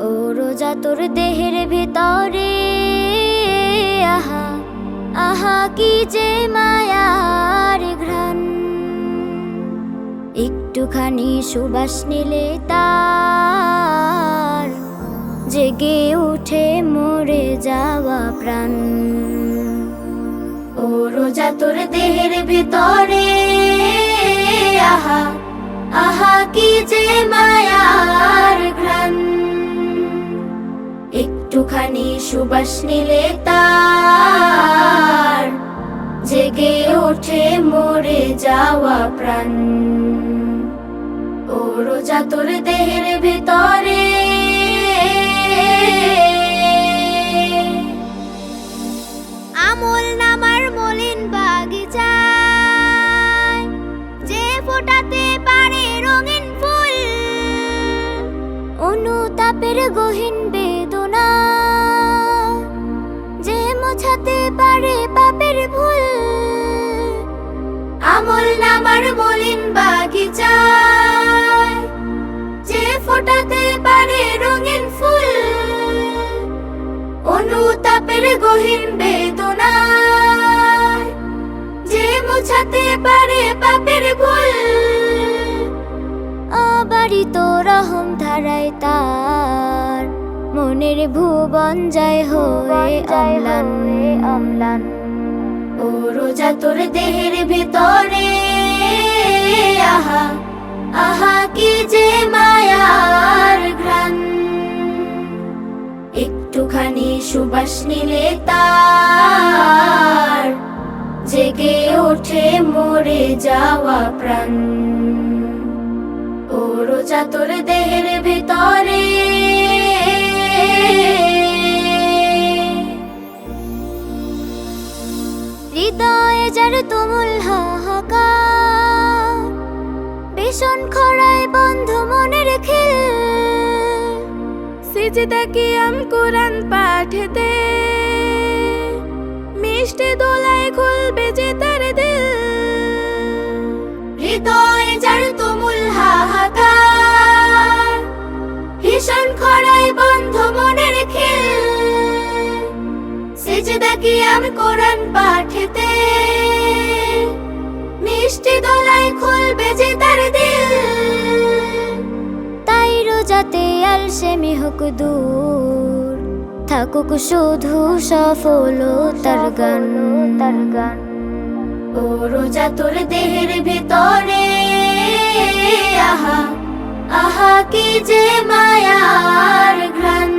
ও রোজা তোর দেহের ভেতরে, আহা আহা কি যে মায়ার ঘ্রাণ। একটুখানি সুবাস নিলে তার জেগে উঠে মরে যাওয়া প্রাণ। ও রোজা তোর দেহের ভেতরে, আহা আহা কি যে মায়ার ঘ্রাণ। একটুখানি সুবাস নিলে তার জেগে ওঠে মরে যাওয়া প্রাণ। ও রোজা তোর দেহের ভেতরে, আমল নামার মলিন বাগিচায় যে ফোটাতে পারে রঙিন ফুল। অনুতাপের গহীন বেদনা যে মোছাতে পারে পাপের ভুল। আমল নামার মলিন বাগিচায় যে ফোটাতে পারে রঙিন ফুল। অনুতাপের গহীন বেদনা যে মোছাতে পারে পাপের ভুল। অবারিত রহম ধারায় তার মনের ভুবন যায় হয়ে অম্লান। ও রোজা তোর দেহের ভেতরে, আহা আহা কি যে মায়ার ঘ্রাণ। একটুখানি সুবাস নিলে তার জেগে ওঠে মরে যাওয়া প্রাণ। ও রোজা তোর দেহের ভেতরে, হৃদয়ে যার তুমুল হাহাকার, ভীষণ খরায় বন্ধ মনের খেল। সিজদা কিয়াম কুরআন পাঠেতে মিষ্টি দোলায় খুলবে যে তার দিল। হৃদয়ে যার তুমুল হাহাকার, ভীষণ খরায় বন্ধ মনের খেল। সিজদা কিয়াম কুরআন পাঠেতে মিষ্টি দোলায় খুলবে যে তার দিল। তাই রোজাতে আলসেমি হোক দূর, থাকুক শুধু সফলতার গান। ও রোজা তোর দেহের ভেতরে, আহা আহা কি যে মায়ার ঘ্রাণ।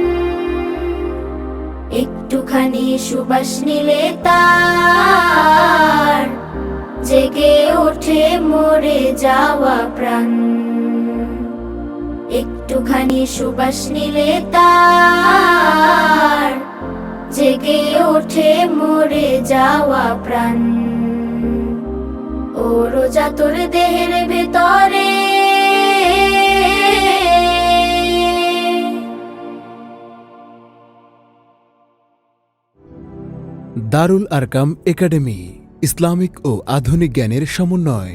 একটুখানি সুবাস নিলে তার জেগে ওঠে মরে যাওয়া প্রাণ। একটুখানি সুবাস নিলে তার জেগে ওঠে মরে যাওয়া প্রাণ। ও রোজা তোর দেহের ভেতরে, দারুল আরকাম একাডেমি, ইসলামিক ও আধুনিক জ্ঞানের সমন্বয়।